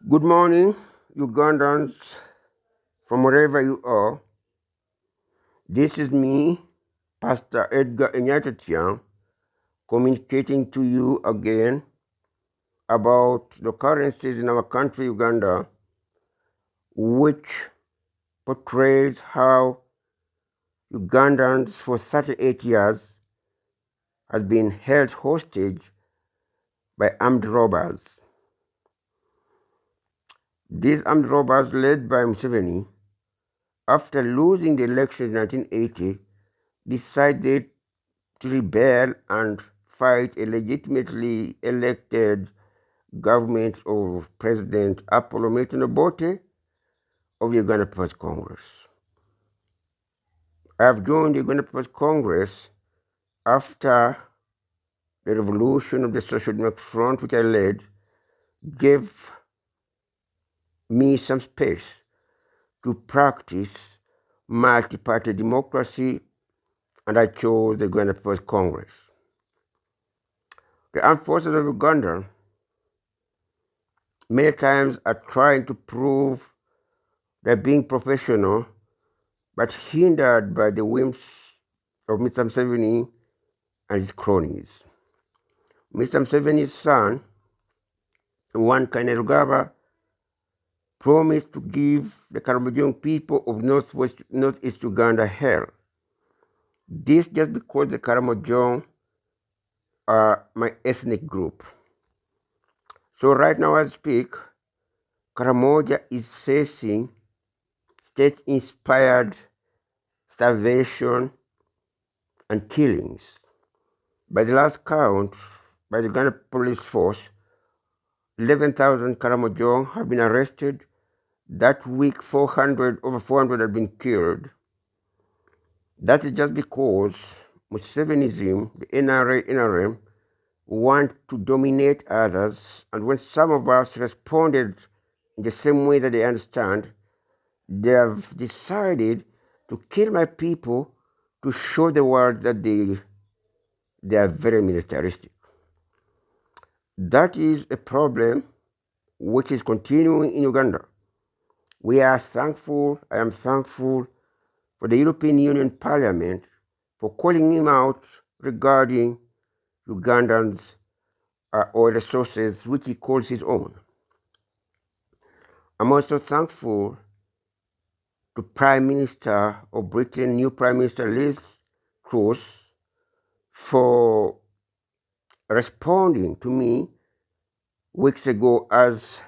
Good morning, Ugandans, from wherever you are. This is me, Pastor Edgar Enyatatian, communicating to you again about the currencies in our country, Uganda, which portrays how Ugandans for 38 years has been held hostage by armed robbers. These armed robbers, led by Museveni, after losing the election in 1980, decided to rebel and fight a legitimately elected government of President Apollo Obote of the Uganda People's Congress. I have joined the Uganda People's Congress after the revolution of the Social Democratic Front, which I led, gave me some space to practice multi-party democracy, and I chose the Uganda People's Congress. The armed forces of Uganda many times are trying to prove they're being professional, but hindered by the whims of Mr. Museveni and his cronies. Mr. Museveni's son, One Kainerugaba, promised to give the Karamojong people of Northeast Uganda hell. This just because the Karamojong are my ethnic group. So right now as I speak, Karamoja is facing state-inspired starvation and killings. By the last count, by the Uganda police force, 11,000 Karamojong have been arrested. That week, over 400 have been killed. That is just because Musevenism, the NRM, want to dominate others. And when some of us responded in the same way that they understand, they have decided to kill my people to show the world that they are very militaristic. That is a problem which is continuing in Uganda. I am thankful for the European Union Parliament for calling him out regarding Ugandans' oil resources, which he calls his own. I'm also thankful to Prime Minister of Britain, new Prime Minister Liz Truss, for responding to me weeks ago as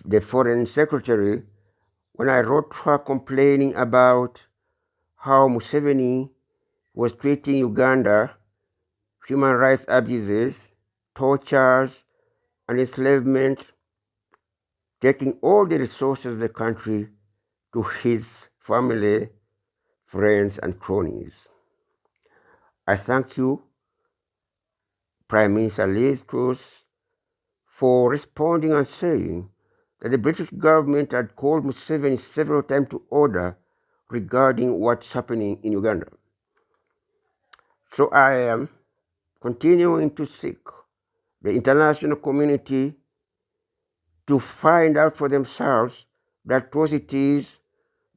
the Foreign Secretary when I wrote her complaining about how Museveni was treating Uganda, human rights abuses, tortures, and enslavement, taking all the resources of the country to his family, friends, and cronies. I thank you, Prime Minister Liz Truss, for responding and saying that the British government had called Museveni several times to order regarding what's happening in Uganda. So I am continuing to seek the international community to find out for themselves the atrocities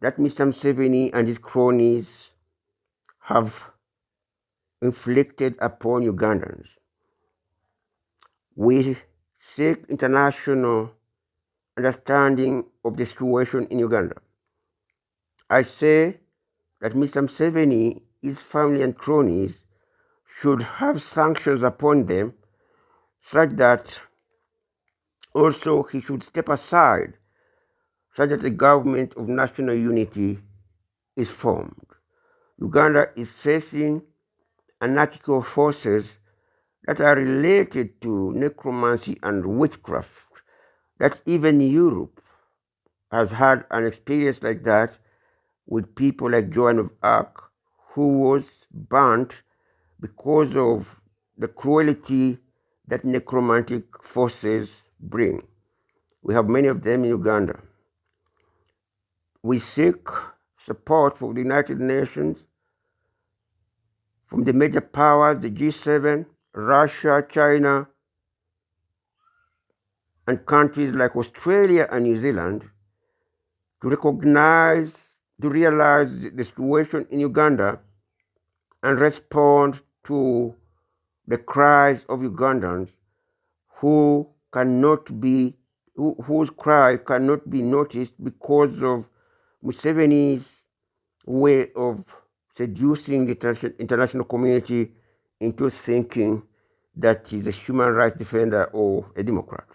that Mr. Museveni and his cronies have inflicted upon Ugandans. We seek international understanding of the situation in Uganda. I say that Mr. Museveni, his family and cronies should have sanctions upon them such that also he should step aside such that a government of national unity is formed. Uganda is facing anarchical forces that are related to necromancy and witchcraft, that even Europe has had an experience like that with people like Joan of Arc, who was burnt because of the cruelty that necromantic forces bring. We have many of them in Uganda. We seek support from the United Nations, from the major powers, the G7, Russia, China, and countries like Australia and New Zealand to realize the situation in Uganda and respond to the cries of Ugandans who cannot be whose cry cannot be noticed because of Museveni's way of seducing the international community into thinking that he's a human rights defender or a Democrat.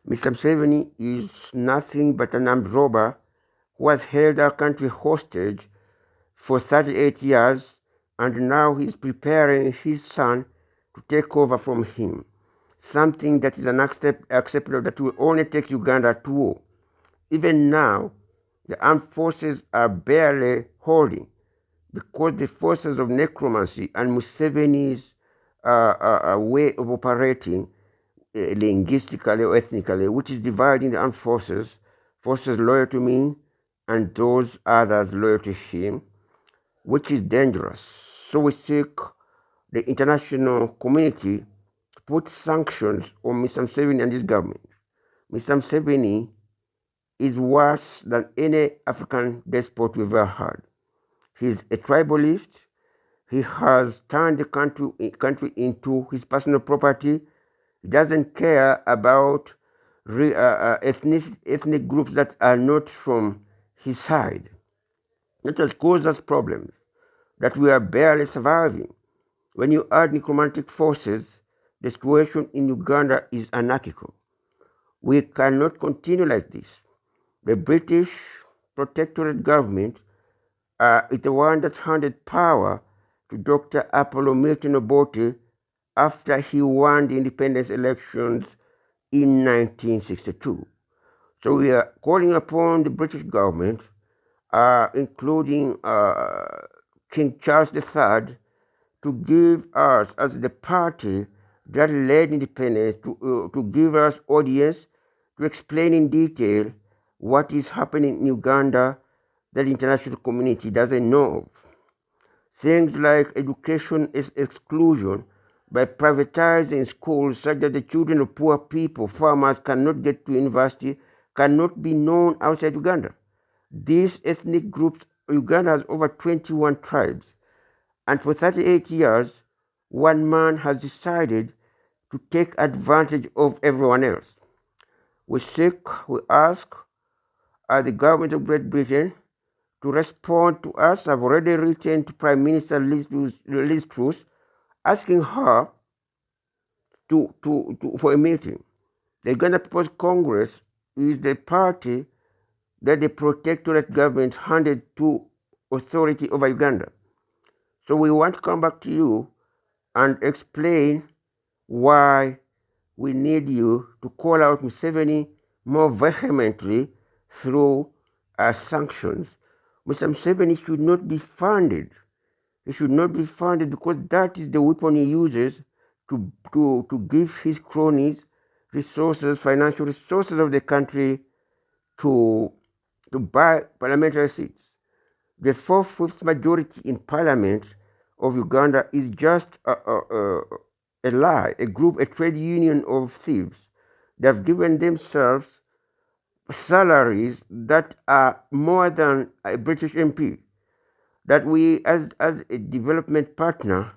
Mr. Museveni is nothing but an armed robber who has held our country hostage for 38 years, and now he's preparing his son to take over from him. Something that is unacceptable, that will only take Uganda to war. Even now, the armed forces are barely holding because the forces of necromancy and Museveni's way of operating linguistically or ethnically, which is dividing the armed forces, forces loyal to me and those others loyal to him, which is dangerous. So we seek the international community to put sanctions on Mr. Museveni and his government. Mr. Museveni is worse than any African despot we've ever had. He's a tribalist. He has turned the country into his personal property. He doesn't care about ethnic groups that are not from his side. That has caused us problems that we are barely surviving. When you add necromantic forces, the situation in Uganda is anarchical. We cannot continue like this. The British protectorate government is the one that handed power to Dr. Apollo Milton Obote after he won the independence elections in 1962. So we are calling upon the British government, including King Charles III, to give us, as the party that led independence, to give us audience to explain in detail what is happening in Uganda that the international community doesn't know of. Things like education exclusion by privatizing schools such that the children of poor people, farmers, cannot get to university, cannot be known outside Uganda. These ethnic groups, Uganda has over 21 tribes. And for 38 years, one man has decided to take advantage of everyone else. We ask the government of Great Britain to respond to us. I've already written to Prime Minister Liz Truss asking her for a meeting. The Uganda People's Congress is the party that the protectorate government handed to authority over Uganda. So we want to come back to you and explain why we need you to call out Museveni more vehemently through sanctions. Mr. Museveni should not be funded. He should not be funded because that is the weapon he uses to give his cronies resources, financial resources of the country to buy parliamentary seats. The 4/5 majority in parliament of Uganda is just a lie, a trade union of thieves. They have given themselves salaries that are more than a British MP. That we, as a development partner,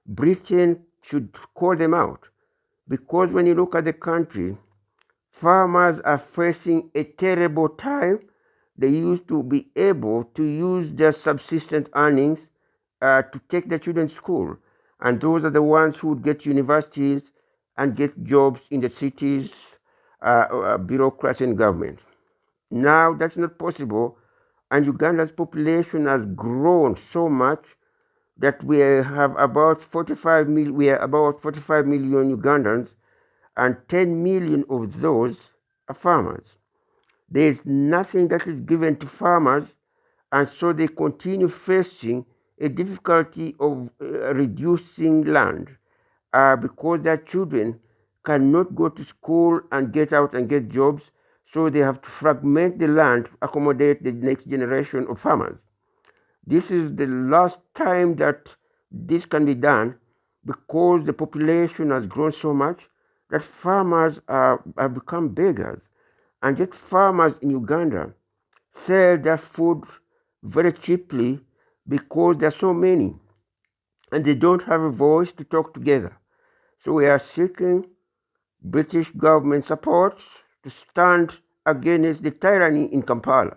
Britain should call them out. Because when you look at the country, farmers are facing a terrible time. They used to be able to use their subsistence earnings to take their children to school. And those are the ones who would get universities and get jobs in the cities, bureaucracy and government. Now that's not possible, and Uganda's population has grown so much that we have about 45 million. We are about 45 million Ugandans, and 10 million of those are farmers. There is nothing that is given to farmers, and so they continue facing a difficulty of reducing land because their children cannot go to school and get out and get jobs, so they have to fragment the land to accommodate the next generation of farmers. This is the last time that this can be done because the population has grown so much that have become beggars, and yet farmers in Uganda sell their food very cheaply because there are so many and they don't have a voice to talk together. So we are seeking British government support to stand against the tyranny in Kampala.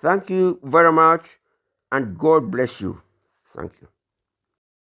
Thank you very much and God bless you. Thank you.